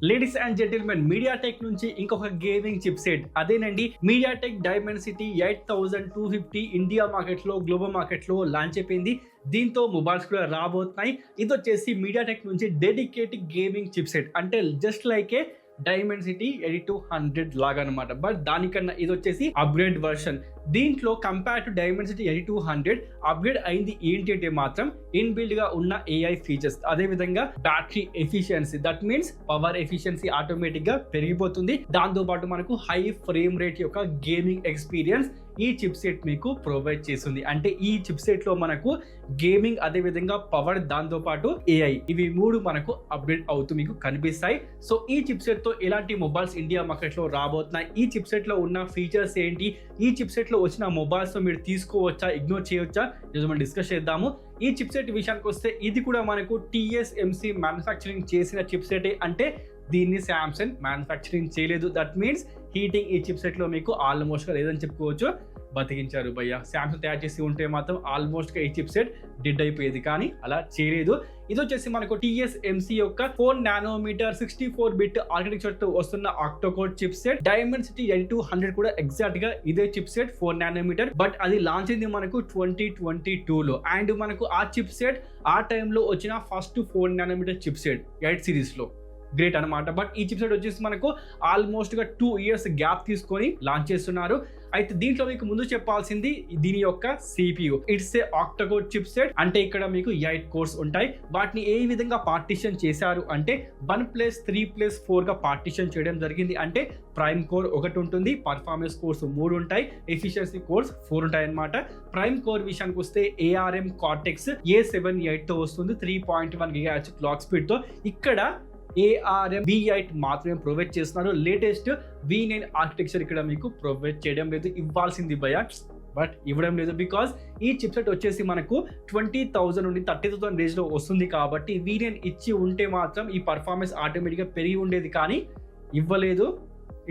Ladies and gentlemen, MediaTek నుంచి ఇంకొక gaming chip set అదేనండి. మీడియాటెక్ డైమెన్సిటీ 8250 ఇండియా మార్కెట్ లో, గ్లోబల్ మార్కెట్ లో లాంచ్ అయిపోయింది. దీంతో మొబైల్స్ కూడా రాబోతున్నాయి. ఇది వచ్చేసి మీడియాటెక్ నుంచి డెడికేటెడ్ గేమింగ్ చిప్ సెట్, అంటే జస్ట్ లైక్ ఏ డైమెన్సిటీ 8200 లాగా అనమాట. బట్ దానికన్నా ఇది వచ్చేసి అప్గ్రేడ్ వర్షన్. దీంట్లో కంపేర్ టు డైమెన్సిటీ 8200 అప్గ్రేడ్ అయింది ఏంటి అంటే మాత్రం ఇన్బిల్డ్ గా ఉన్న ఏఐ ఫీచర్స్, అదే విధంగా battery efficiency, that means power efficiency automatic గా పెరిగిపోతుంది. దాంతో పాటు మనకు హై ఫ్రేమ్ రేట్ యొక్క గేమింగ్ ఎక్స్పీరియన్స్ ఈ చిప్ సెట్ మీకు ప్రొవైడ్ చేస్తుంది. అంటే ఈ చిప్ సెట్ లో మనకు గేమింగ్, అదే విధంగా పవర్, దాంతో పాటు ఏఐ, ఇవి మూడు మనకు అప్డేట్ అవుతూ మీకు కనిపిస్తాయి. సో ఈ చిప్ సెట్ తో ఎలాంటి మొబైల్స్ ఇండియా మార్కెట్ లో రాబోతున్నాయి, ఈ చిప్ సెట్ లో ఉన్న ఫీచర్స్ ఏంటి, ఈ చిప్ సెట్ లో వచ్చిన మొబైల్స్ మీరు తీసుకోవచ్చా, ఇగ్నోర్ చేయవచ్చా, ఇది మనం డిస్కస్ చేద్దాము. ఈ చిప్ సెట్ విషయానికి వస్తే ఇది కూడా మనకు TSMC మ్యానుఫ్యాక్చరింగ్ చేసిన చిప్ సెట్, అంటే దీన్ని శాంసంగ్ మ్యానుఫ్యాక్చరింగ్ చేయలేదు. దట్ మీన్స్ హీటింగ్ ఈ చిప్ సెట్ లో మీకు ఆల్మోస్ట్ గా లేదని చెప్పుకోవచ్చు. బతికించారు భయ్య. శాంసంగ్ తయారు చేసి ఉంటే మాత్రం ఆల్మోస్ట్ గా ఈ చిప్ సెట్ డెడ్ అయిపోయేది, కానీ అలా చేయలేదు. ఇది వచ్చేసి మనకు TSMC యొక్క 4 నానోమీటర్ 64-బిట్ ఆర్కిటెక్చర్ తో వస్తున్న ఆక్టోకోర్ చిప్ సెట్. డైమెన్సిటీ 8200 కూడా ఎగ్జాక్ట్ గా ఇదే చిప్ సెట్ 4 నానోమీటర్. బట్ అది లాంచ్ అయింది మనకు 2022 లో. అండ్ మనకు ఆ చిప్ సెట్ ఆ టైంలో వచ్చిన first 4 nanometre chip set 8 series లో. గ్రేట్ అనమాట. బట్ ఈ చిప్ సెట్ వచ్చేసి మనకు ఆల్మోస్ట్ గా 2 ఇయర్స్ గ్యాప్ తీసుకొని లాంచ్ చేస్తున్నారు. అయితే దీంట్లో మీకు ముందు చెప్పాల్సింది దీని యొక్క CPU. It's a octa-core chip set, అంటే ఇక్కడ మీకు 8 కోర్స్ ఉంటాయి. వాటిని ఏ విధంగా పార్టిషన్ చేశారు అంటే 1+3+4 గా పార్టిషన్ చేయడం జరిగింది. అంటే ప్రైమ్ కోర్ ఒకటి ఉంటుంది, పర్ఫార్మెన్స్ కోర్స్ 3 ఉంటాయి, ఎఫిషియన్సీ కోర్స్ 4 ఉంటాయి అనమాట. ప్రైమ్ కోర్ విషయానికి వస్తే ARM Cortex A78 తో వస్తుంది, 3.1 GHz క్లాక్ స్పీడ్ తో. ఇక్కడ ARM V8 మాత్రమే ప్రొవైడ్ చేస్తున్నారు. లేటెస్ట్ V9 ఆర్కిటెక్చర్ ఇక్కడ మీకు ప్రొవైడ్ చేయడం లేదు. ఇవ్వాల్సింది భయ, బట్ ఇవ్వడం లేదు. బికాస్ ఈ చిప్ సెట్ వచ్చేసి మనకు 20,000 నుండి 30,000 రేంజ్ లో వస్తుంది. కాబట్టి V9 ఇచ్చి ఉంటే మాత్రం ఈ పర్ఫార్మెన్స్ ఆటోమేటిక్ గా పెరిగి ఉండేది, కానీ ఇవ్వలేదు,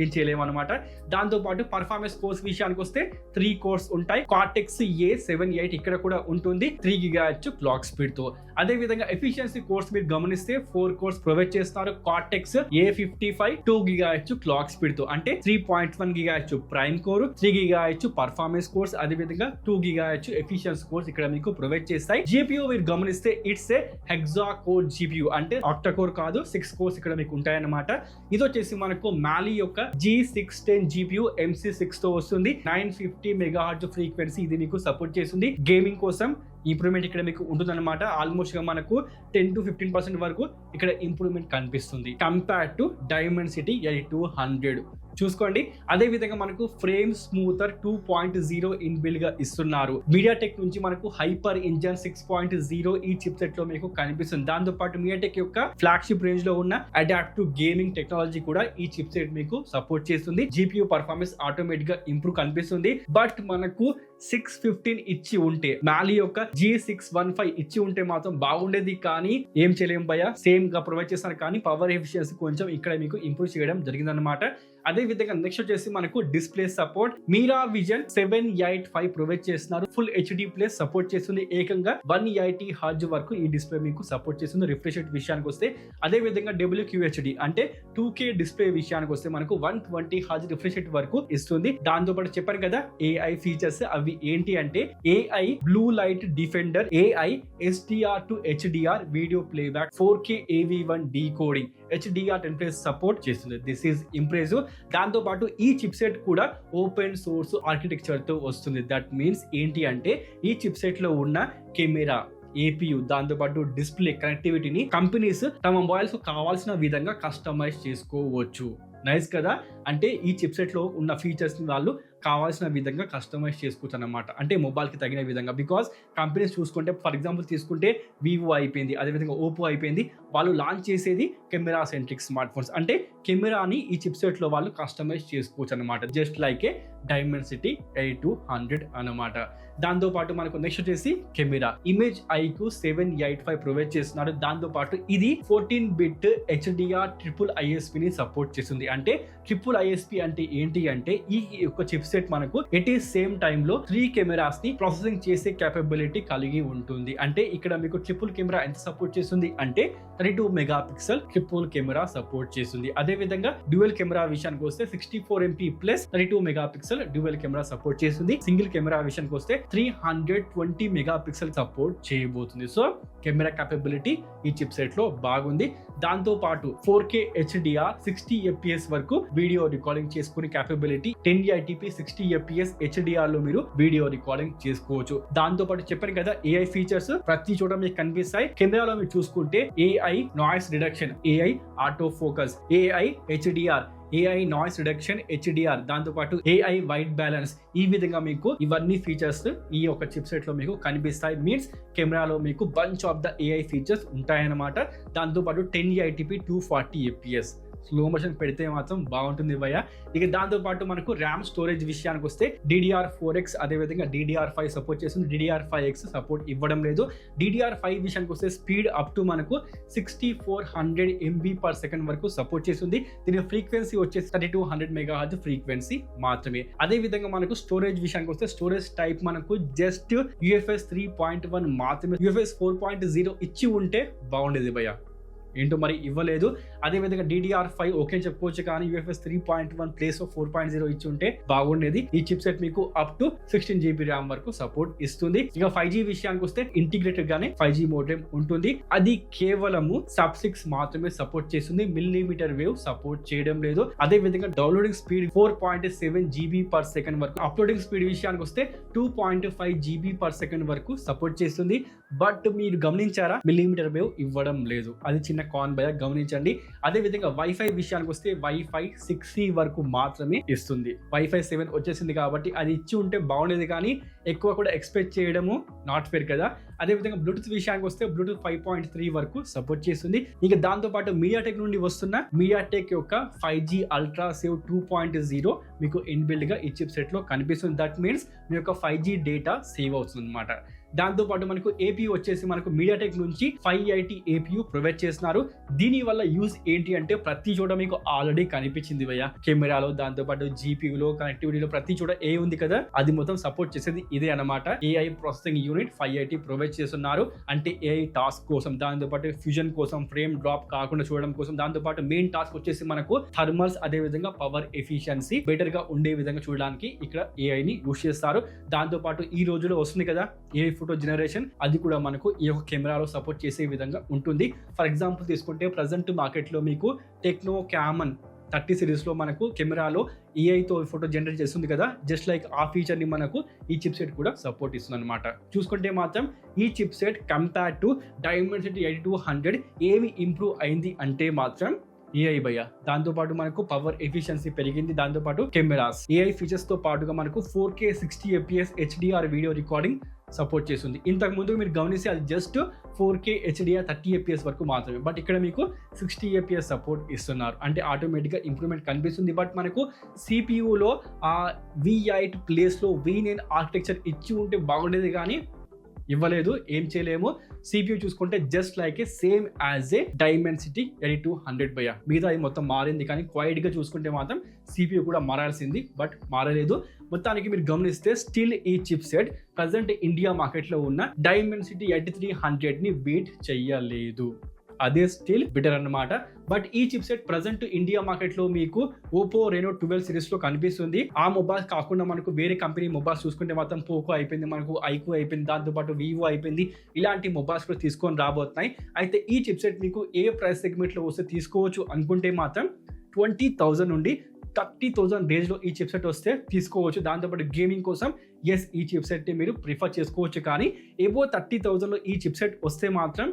ఏం చేయలేము అనమాట. దాంతో పాటు పర్ఫార్మెన్స్ కోర్స్ విషయానికి వస్తే 3 కోర్స్ ఉంటాయి. కార్టెక్స్ A78 ఇక్కడ కూడా ఉంటుంది, 3 GHz క్లాక్ స్పీడ్ తో. అదే విధంగా ఎఫిషియన్సీ కోర్స్ మీరు గమనిస్తే 4 కోర్స్ ప్రొవైడ్ చేస్తున్నారు. Cortex A55 2 GHz clock speed తో, అంటే 3.1 GHz prime core, 3 GHz performance course, అదే విధంగా 2 GHz ఎఫిషియన్సీ కోర్స్ ఇక్కడ మీకు ప్రొవైడ్ చేస్తాయి. GPU మీరు గమనిస్తే it's a hexa core GPU, అంటే ఆక్టా-కోర్ కాదు, 6 కోర్స్ ఇక్కడ మీకు ఉంటాయన్నమాట. ఇది వచ్చేసి మనకు మాలీ యొక్క G610 GPU MC6 తో వస్తుంది. 950 MHz ఫ్రీక్వెన్సీ ఇది మీకు సపోర్ట్ చేస్తుంది. గేమింగ్ కోసం ఇంప్రూవ్మెంట్ ఇక్కడ మీకు ఉంటుందన్నమాట. ఆల్మోస్ట్ గా మనకు 10 to 15% వరకు ఇక్కడ ఇంప్రూవ్మెంట్ కనిపిస్తుంది కంపేర్ టు డైమెన్సిటీ 8200. చూసుకోండి. అదే విధంగా మనకు ఫ్రేమ్ స్మూతర్ 2.0 ఇన్బిల్డ్ గా ఇస్తున్నారు. మీడియాటెక్ నుంచి మనకు హైపర్ ఇంజన్ 6.0 ఈ చిప్ సెట్ లో మీకు కనిపిస్తుంది. దాంతో పాటు మీడియాటెక్ యొక్క ఫ్లాగ్షిప్ రేంజ్ లో ఉన్న అడాప్టివ్ గేమింగ్ టెక్నాలజీ కూడా ఈ చిప్ సెట్ మీకు సపోర్ట్ చేస్తుంది. GPU పర్ఫార్మెన్స్ ఆటోమేటిక్ గా ఇంప్రూవ్ కనిపిస్తుంది. బట్ మనకు 615 ఇచ్చి ఉంటే, మాలీ యొక్క G615 ఇచ్చి ఉంటే మాత్రం బాగుండేది, కానీ ఏం చేయలేం భయ. సేమ్ గా ప్రొవైడ్ చేస్తారు, కానీ పవర్ ఎఫిషియన్సీ కొంచెం ఇక్కడ మీకు ఇంప్రూవ్ చేయడం జరిగిందనమాట. అదే విధంగా నెక్స్ట్ వచ్చేసి మనకు డిస్ప్లే సపోర్ట్. మీరా విజన్ 785 ప్రొవైడ్ చేస్తున్నారు. ఫుల్ HD ప్లస్ సపోర్ట్ చేస్తుంది. ఏకంగా 180 Hz వరకు ఈ డిస్ప్లే మీకు సపోర్ట్ చేస్తుంది. రిఫ్రెష్ రేట్ విషయానికి వస్తే, అదే విధంగా WQHD అంటే 2K డిస్ప్లే విషయానికి వస్తే మనకు 120 Hz రిఫ్రెష్ రేట్ వరకు ఇస్తుంది. దాంతో పాటు చెప్పాను కదా AI ఫీచర్స్, అవి ఏంటి అంటే AI blue light defender, AI SDR to HDR video playback, 4K AV1 decoding, HDR10+ support చేస్తుంది. This is impressive. దాంతో పాటు ఈ చిప్ సెట్ కూడా ఓపెన్ సోర్స్ ఆర్కిటెక్చర్ తో వస్తుంది. దట్ మీన్స్ ఏంటి అంటే ఈ చిప్ సెట్ లో ఉన్న కెమెరా, APU, దాంతో పాటు డిస్ప్లే కనెక్టివిటీని కంపెనీస్ తమ మొబైల్స్ కావాల్సిన విధంగా కస్టమైజ్ చేసుకోవచ్చు. నైస్ కదా. అంటే ఈ చిప్ సెట్ లో ఉన్న ఫీచర్స్ ని వాళ్ళు కావాల్సిన విధంగా కస్టమైజ్ చేసుకోవచ్చు అన్నమాట, అంటే మొబైల్ కి తగిన విధంగా. బికాస్ కంపెనీస్ చూసుకుంటే, ఫర్ ఎగ్జాంపుల్ తీసుకుంటే వివో అయిపోయింది, అదేవిధంగా ఓపో అయిపోయింది, వాళ్ళు లాంచ్ చేసేది కెమెరా సెంట్రిక్ స్మార్ట్ ఫోన్స్. అంటే కెమెరాని ఈ చిప్ సెట్ లో వాళ్ళు కస్టమైజ్ చేసుకోవచ్చు అనమాట, జస్ట్ లైక్ ఏ డైమెన్సిటీ 8200 అనమాట. దాంతో పాటు మనకు నెక్స్ట్ వచ్చేసి కెమెరా, ఇమేజ్ IQ 785 ప్రొవైడ్ చేస్తున్నారు. దాంతో పాటు ఇది 14-బిట్ HDR ట్రిపుల్ ISP ని సపోర్ట్ చేస్తుంది. అంటే ట్రిపుల్ ISP అంటే ఏంటి అంటే ఈ యొక్క చిప్ సెట్ మనకు ఎట్ ఈ సేమ్ టైమ్ లో 3 కెమెరాస్ ని ప్రాసెసింగ్ చేసే కేపబిలిటీ కలిగి ఉంటుంది. అంటే ఇక్కడ మీకు ట్రిపుల్ కెమెరా ఎంత సపోర్ట్ చేస్తుంది అంటే 32 mega pixel triple camera support చేస్తుంది. అదే విధంగా డ్యూయల్ కెమెరా విషయానికి వస్తే 64 MP plus 32 mega pixel dual camera support చేస్తుంది. సింగిల్ కెమెరా విషయానికి వస్తే 320 మెగా పిక్సెల్ సపోర్ట్ చేయబోతుంది. సో కెమెరా కేపబిలిటీ ఈ చిప్ సెట్ లో బాగుంది. దాంతో పాటు 4K HDR 60 FPS వరకు వీడియో రికార్డింగ్ చేసుకునే కేపబిలిటీ, 1080p 60 FPS HDR లో మీరు వీడియో రికార్డింగ్ చేసుకోవచ్చు. దాంతో పాటు చెప్పాను కదా AI ఫీచర్స్ ప్రతి చోట మీకు కనిపిస్తాయి. కెమెరాలో మీరు చూసుకుంటే AI noise reduction, AI auto focus, AI HDR, AI noise reduction HDR, దాంతో పాటు AI వైట్ బ్యాలెన్స్, ఈ విధంగా మీకు ఇవన్నీ ఫీచర్స్ ఈ యొక్క చిప్ సెట్ లో మీకు కనిపిస్తాయి. మీన్స్ కెమెరాలో మీకు bunch of the AI features ఉంటాయన్నమాట. దాంతో పాటు 1080p 240 FPS స్లో మోషన్ పెడితే మాత్రం బాగుంటుంది భయ్య. ఇక దాంతో పాటు మనకు ర్యామ్ స్టోరేజ్ విషయానికి వస్తే DDR4X అదేవిధంగా DDR5 సపోర్ట్ చేస్తుంది. DDR5X సపోర్ట్ ఇవ్వడం లేదు. DDR5 విషయానికి వస్తే స్పీడ్ అప్ టు మనకు 6400 MB/s వరకు సపోర్ట్ చేస్తుంది. దీని ఫ్రీక్వెన్సీ వచ్చేసి 3200 MHz ఫ్రీక్వెన్సీ మాత్రమే. అదే విధంగా మనకు స్టోరేజ్ విషయానికి వస్తే స్టోరేజ్ టైప్ మనకు జస్ట్ UFS 3.1 మాత్రమే. UFS 4.0 ఇచ్చి ఉంటే బాగుండేది భయ్య, ఏంటో మరి ఇవ్వలేదు. అదేవిధంగా DDR5 ఓకే చెప్పుకోవచ్చు, కానీ UFS 3.1 ప్లేస్ 4.0 ఇచ్చి ఉంటే బాగుండేది. ఈ చిప్ సెట్ మీకు అప్ టు 16 GB ర్యామ్ వరకు సపోర్ట్ ఇస్తుంది. ఇక 5G విషయానికి వస్తే ఇంటిగ్రేటెడ్ గానే 5G మోడెమ్ ఉంటుంది. అది కేవలము Sub-6 మాత్రమే సపోర్ట్ చేస్తుంది, మిల్లీమీటర్ వేవ్ సపోర్ట్ చేయడం లేదు. అదే విధంగా డౌన్లోడింగ్ స్పీడ్ 4.7 GB/s వరకు, అప్లోడింగ్ స్పీడ్ విషయానికి వస్తే 2.5 GB/s వరకు సపోర్ట్ చేస్తుంది. బట్ మీరు గమనించారా, మిల్లీమీటర్ వేవ్ ఇవ్వడం లేదు. అది చిన్న కాన్ భయ, గమనించండి. అదే విధంగా వైఫై విషయానికి వస్తే వైఫై 6E వరకు మాత్రమే ఇస్తుంది. వైఫై 7 వచ్చేసింది కాబట్టి అది ఇచ్చి ఉంటే బాగుండేది, కానీ ఎక్కువ కూడా ఎక్స్పెక్ట్ చేయడము నాట్ ఫేర్ కదా. అదే విధంగా బ్లూటూత్ విషయానికి వస్తే బ్లూటూత్ 5.3 వరకు సపోర్ట్ చేస్తుంది. ఇక దాంతో పాటు మీడియాటెక్ నుండి వస్తున్న మీడియాటెక్ యొక్క 5G అల్ట్రా సేవ్ 2.0 మీకు ఇన్బిల్డ్ గా ఈ చిప్ సెట్ లో కనిపిస్తుంది. దట్ మీన్స్ మీ యొక్క 5G డేటా సేవ్ అవుతుంది అనమాట. దాంతో పాటు మనకు APU వచ్చేసి మనకు మీడియాటెక్ నుంచి 580 APU ప్రొవైడ్ చేస్తున్నారు. దీని వల్ల యూజ్ ఏంటి అంటే ప్రతి చోట మీకు ఆల్రెడీ కనిపించింది భయ్య, కెమెరాలో, దాంతో పాటు GPUలో, కనెక్టివిటీలో ప్రతి చోట ఏ ఉంది కదా, అది మొత్తం సపోర్ట్ చేసేది ఇదే అనమాట. AI ప్రాసెసింగ్ యూనిట్ 580 ప్రొవైడ్ చేస్తున్నారు. అంటే AI టాస్క్ కోసం, దాంతో పాటు ఫ్యూజన్ కోసం, ఫ్రేమ్ డ్రాప్ కాకుండా చూడడం కోసం, దాంతో పాటు మెయిన్ టాస్క్ వచ్చేసి మనకు థర్మల్స్, అదే విధంగా పవర్ ఎఫిషియన్సీ బెటర్ గా ఉండే విధంగా చూడడానికి ఇక్కడ AI ని యూజ్ చేస్తారు. దాంతో పాటు ఈ రోజులో వస్తుంది కదా AI ఫోటో జనరేషన్, అది కూడా మనకు ఈ యొక్క కెమెరాలో సపోర్ట్ చేసే విధంగా ఉంటుంది. ఫర్ ఎగ్జాంపుల్ తీసుకుంటే ప్రజెంట్ మార్కెట్ లో మీకు టెక్నో క్యామన్ 30 సిరీస్ లో మనకు కెమెరాలో AI తో ఫోటో జనరేట్ చేస్తుంది కదా, జస్ట్ లైక్ ఆ ఫీచర్ ని మనకు ఈ చిప్ సెట్ కూడా సపోర్ట్ ఇస్తుంది అనమాట. చూసుకుంటే మాత్రం ఈ chip set compare to Dimensity 8200 ఏమి ఇంప్రూవ్ అయింది అంటే మాత్రం AI భయ్య. దాంతో పాటు మనకు పవర్ ఎఫిషియన్సీ పెరిగింది. దాంతో పాటు కెమెరాస్ AI ఫీచర్స్ తో పాటుగా మనకు 4K 60 FPS HDR video recording support చేస్తుంది. ఇంతకు ముందు మీరు గమనిస్తే అది జస్ట్ 4K HDR 30 FPS వరకు మాత్రమే. బట్ ఇక్కడ మీకు 60 FPS సపోర్ట్ ఇస్తున్నారు. అంటే ఆటోమేటిక్గా ఇంప్రూవ్మెంట్ కనిపిస్తుంది. బట్ మనకు CPUలో ఆ V8 ప్లేస్లో V9 ఆర్కిటెక్చర్ ఇచ్చి ఉంటే బాగుండేది, కానీ ఇవ్వలేదు, ఏం చేయలేము. CPU చూసుకుంటే just like A same as a Dimensity 8200 భయ్య. మీద అది మొత్తం మారింది, కానీ క్వైట్ గా చూసుకుంటే మాత్రం CPU కూడా మారాల్సింది, బట్ మారలేదు. మొత్తానికి మీరు గమనిస్తే స్టిల్ ఈ chip set present India market లో ఉన్న Dimensity 8300 ని బీట్ చెయ్యలేదు. అదే స్టిల్ బెటర్ అన్నమాట. బట్ ఈ chip set present India market లో మీకు Oppo Reno 12 సిరీస్ లో కనిపిస్తుంది. ఆ మొబైల్స్ కాకుండా మనకు వేరే కంపెనీ మొబైల్స్ చూసుకుంటే మాత్రం Poco అయిపోయింది, మనకు iQOO అయిపోయింది, దాంతో పాటు Vivo అయిపోయింది. ఇలాంటి మొబైల్స్ కూడా తీసుకొని రాబోతున్నాయి. అయితే ఈ చిప్ సెట్ మీకు ఏ ప్రైస్ సెగ్మెంట్ లో వస్తే తీసుకోవచ్చు అనుకుంటే మాత్రం 20,000 నుండి 30,000 రేంజ్ లో ఈ చిప్ సెట్ వస్తే తీసుకోవచ్చు. దాంతోపాటు గేమింగ్ కోసం ఎస్ ఈ చిప్ సెట్ ని మీరు ప్రిఫర్ చేసుకోవచ్చు. కానీ ఎబో 30,000 లో ఈ చిప్ సెట్ వస్తే మాత్రం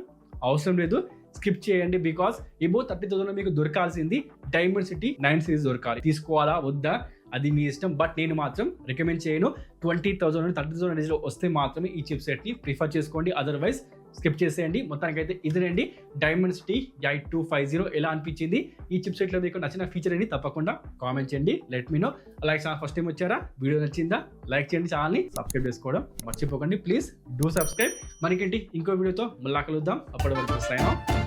అవసరం లేదు, స్కిప్ చేయండి. బికాస్ ఎబో 30,000 లో మీకు దొరకాల్సింది Dimensity 9 సిరీస్ దొరకాలి. తీసుకోవాలా వద్దా అది మీ ఇష్టం. బట్ నేను మాత్రం రికమెండ్ చేయను. 20,000 నుండి 30,000 రేంజ్ లో వస్తే మాత్రమే ఈ చిప్ సెట్ ని ప్రిఫర్ చేసుకోండి, అదర్వైజ్ స్కిప్ చేసేయండి. మొత్తానికైతే ఇదేనండి Dimensity 8250 ఎలా అనిపించింది. ఈ చిప్ సెట్ లో మీకు నచ్చిన ఫీచర్ అని తప్పకుండా కామెంట్ చేయండి, లెట్ మీ నో. అలాగే ఛానల్ ఫస్ట్ టైం వచ్చారా, వీడియో నచ్చిందా, లైక్ చేయండి, ఛానల్ని సబ్స్క్రైబ్ చేసుకోవడం మర్చిపోకండి. Please do subscribe. మనకేంటి ఇంకో వీడియోతో మళ్ళా కలుద్దాం. అప్పటి వరకు సైన్ ఆఫ్.